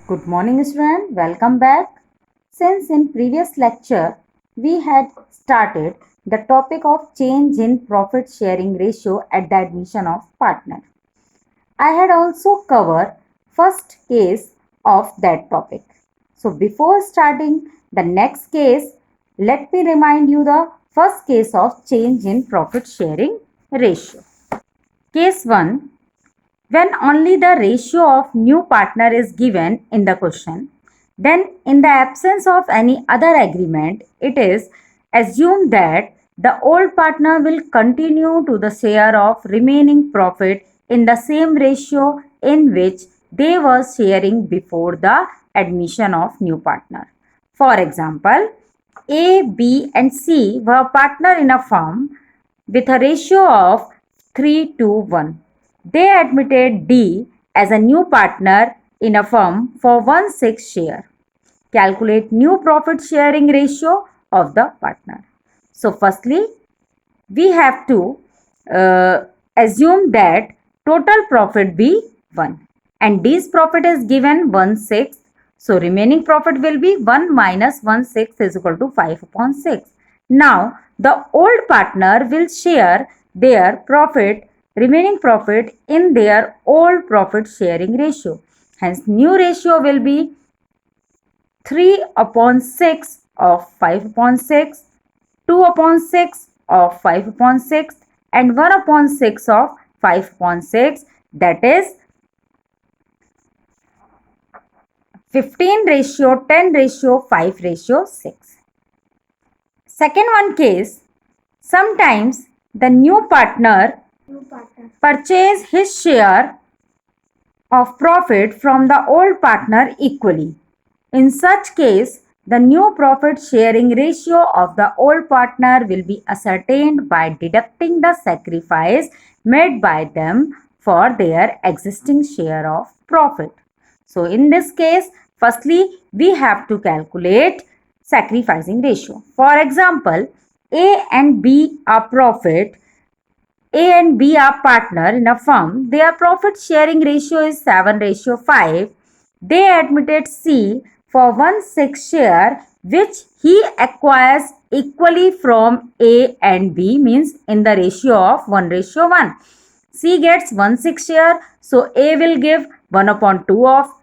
Good morning student, welcome back. Since in previous lecture we had started the topic of change in profit sharing ratio at the admission of partner. I had also covered first case of that topic. So before starting the next case, let me remind you the first case of change in profit sharing ratio. Case 1, when only the ratio of new partner is given in the question, then in the absence of any other agreement, it is assumed that the old partner will continue to the share of remaining profit in the same ratio in which they were sharing before the admission of new partner. For example, A, B and C were partner in a firm with a ratio of 3 to 1. They admitted D as a new partner in a firm for 1/6 share. Calculate new profit sharing ratio of the partner. So, firstly, we have to assume that total profit be 1 and D's profit is given 1/6. So, remaining profit will be 1 minus 1/6 is equal to 5 upon 6. Now, the old partner will share their profit, remaining profit in their old profit sharing ratio. Hence, new ratio will be 3 upon 6 of 5 upon 6, 2 upon 6 of 5 upon 6 and 1 upon 6 of 5 upon 6, that is 15 ratio 10 ratio 5 ratio 6. Second one case, sometimes the new partner purchase his share of profit from the old partner equally. In such case, the new profit sharing ratio of the old partner will be ascertained by deducting the sacrifice made by them for their existing share of profit. So, in this case, firstly, we have to calculate sacrificing ratio. For example, A and B are profit. A and B are partner in a firm. Their profit sharing ratio is 7:5. They admitted C for 1/6 share which he acquires equally from A and B, means in the ratio of 1:1. C gets 1/6 share, so A will give 1 upon 2 of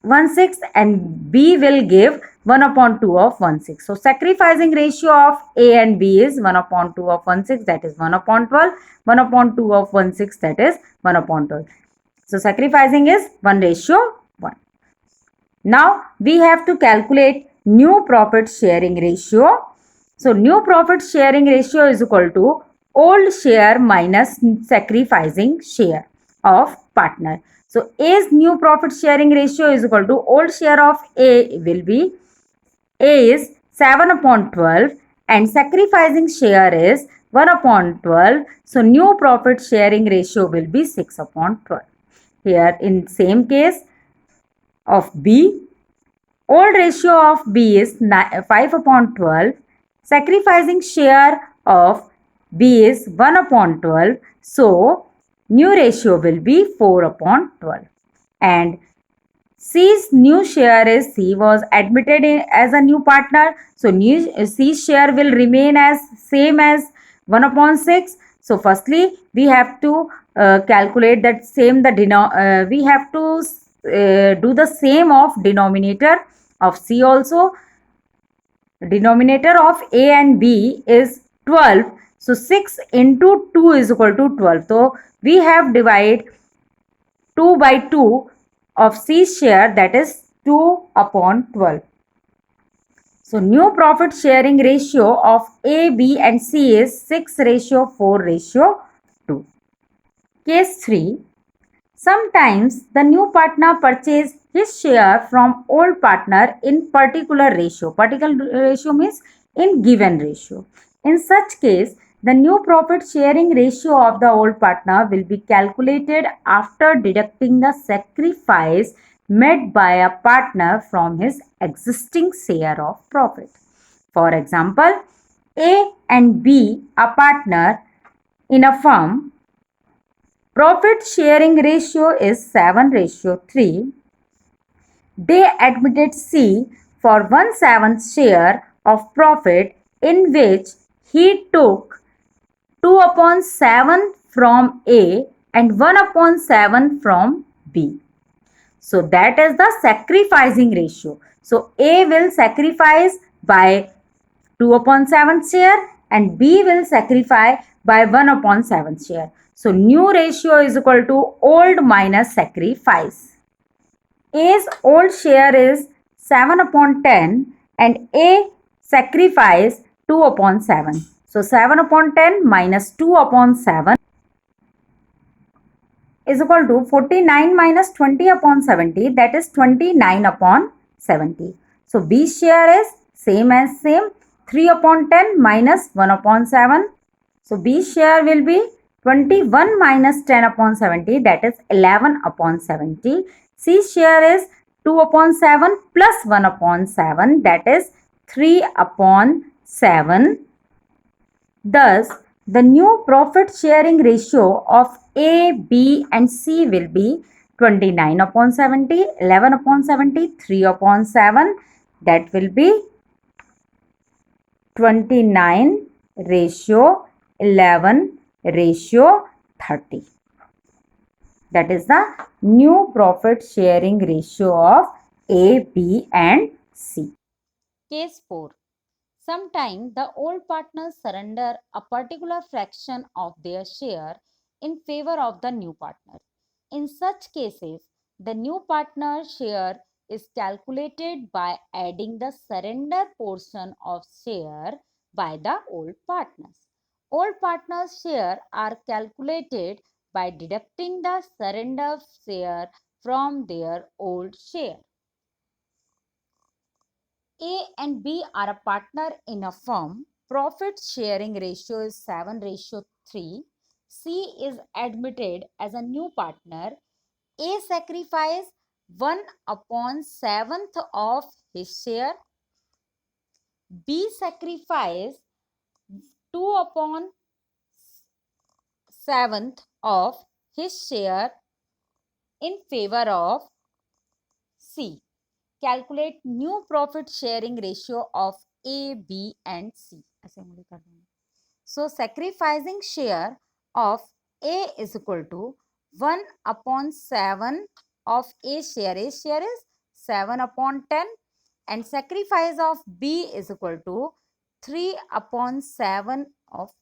1/6 and B will give 1 upon 2 of 1/6. So, sacrificing ratio of A and B is 1 upon 2 of 1/6, that is 1 upon 12, 1 upon 2 of 1/6, that is 1 upon 12. So, sacrificing is 1:1. Now, we have to calculate new profit sharing ratio. So, new profit sharing ratio is equal to old share minus sacrificing share of partner. So, A's new profit sharing ratio is equal to old share of A will be A is 7 upon 12 and sacrificing share is 1 upon 12. So, new profit sharing ratio will be 6 upon 12. Here in same case of B, old ratio of B is 5 upon 12. Sacrificing share of B is 1 upon 12. So, new ratio will be 4 upon 12. And C's new share is C was admitted as a new partner. So, C's share will remain as same as 1 upon 6. So, firstly, we have to calculate that same we have to do the same of denominator of C also. Denominator of A and B is 12. So, 6 into 2 is equal to 12. So, we have divided 2 by 2 of C's share, that is 2 upon 12. So, new profit sharing ratio of A, B and C is 6:4:2. Case 3. Sometimes the new partner purchase his share from old partner in particular ratio. Particular ratio means in given ratio. In such case, the new profit sharing ratio of the old partner will be calculated after deducting the sacrifice made by a partner from his existing share of profit. For example, A and B are partner in a firm. Profit sharing ratio is 7:3. they admitted C for 1/7 share of profit, in which he took 2/7 from A and 1/7 from B. So that is the sacrificing ratio. So A will sacrifice by 2/7 share and B will sacrifice by 1/7 share. So new ratio is equal to old minus sacrifice. A's old share is 7/10 and A sacrifice 2/7. So 7/10 minus 2/7 is equal to 49 minus 20/70, that is 29/70. So B share is same as same, 3/10 minus 1/7. So B share will be 21 minus 10/70, that is 11/70. C share is 2/7 plus 1/7, that is 3/7. Thus, the new profit sharing ratio of A, B and C will be 29/70, 11/70, 3/7. That will be 29 ratio 11 ratio 30. That is the new profit sharing ratio of A, B and C. Case 4. Sometimes the old partners surrender a particular fraction of their share in favor of the new partner. In such cases, the new partner share is calculated by adding the surrender portion of share by the old partners. Old partners' share are calculated by deducting the surrender share from their old share. A and B are a partner in a firm. Profit sharing ratio is 7/3. C is admitted as a new partner. A sacrifices 1/7 of his share. B sacrifices 2/7 of his share in favor of C. Calculate new profit sharing ratio of A, B and C. So sacrificing share of A is equal to 1/7 of A share. A share is 7/10 and sacrifice of B is equal to 3/7 of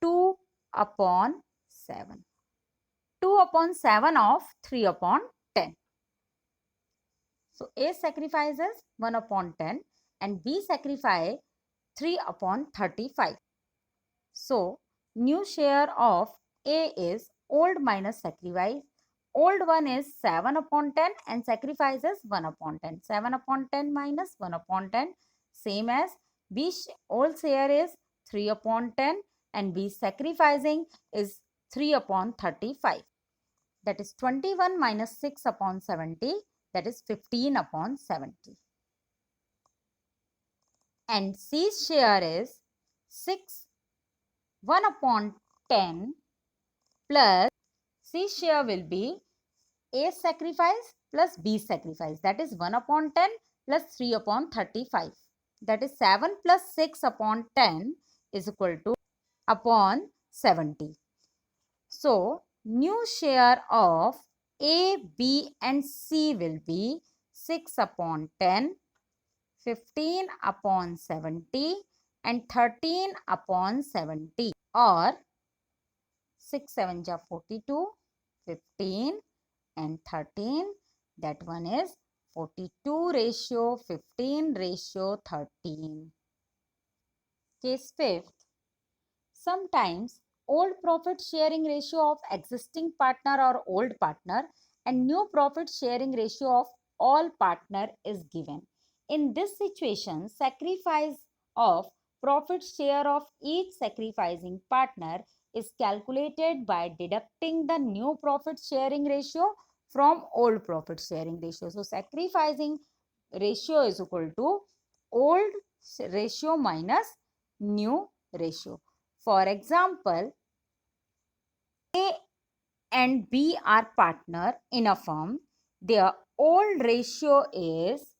2/7. 2/7 of 3/10. So A sacrifices 1/10 and B sacrifice 3/35. So new share of A is old minus sacrifice. Old one is 7/10 and sacrifices 1/10. 7/10 minus 1/10 same as B old share is 3/10 and B sacrificing is 3/35. That is 21 minus 6/70, that is 15/70. And C's share is 6 1/10 plus C share will be A sacrifice plus B sacrifice, that is 1/10 plus 3/35. That is 7 plus 6/10 is equal to upon 70. So new share of A, B and C will be 6/10, 15/70 and 13/70, or 6 7 ja 42, 15 and 13. That one is 42/15/13. Case 5th. Sometimes old profit sharing ratio of existing partner or old partner and new profit sharing ratio of all partner is given. In this situation, sacrifice of profit share of each sacrificing partner is calculated by deducting the new profit sharing ratio from old profit sharing ratio. So sacrificing ratio is equal to old ratio minus new ratio. For example, A and B are partner in a firm. Their old ratio is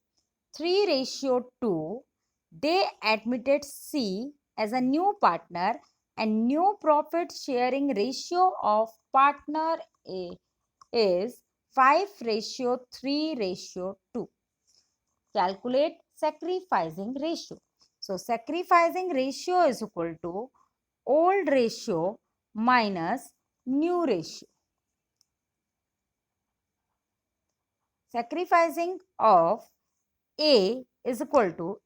3:2. They admitted C as a new partner and new profit sharing ratio of partner A is 5:3:2. Calculate sacrificing ratio. So sacrificing ratio is equal to old ratio minus new ratio. Sacrificing of A is equal to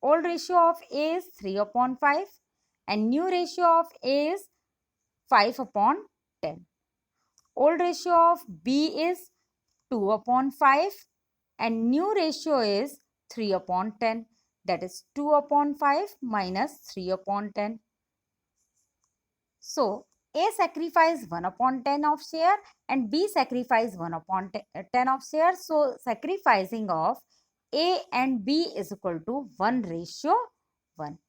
old ratio of A is 3/5 and new ratio of A is 5/10. Old ratio of B is 2/5 and new ratio is 3/10. That is 2/5 minus 3/10. So, A sacrifice 1/10 of share and B sacrifice 1/10 of share. So, sacrificing of A and B is equal to 1:1.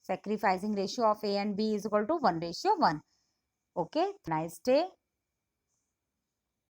Sacrificing ratio of A and B is equal to 1:1. Okay, nice day.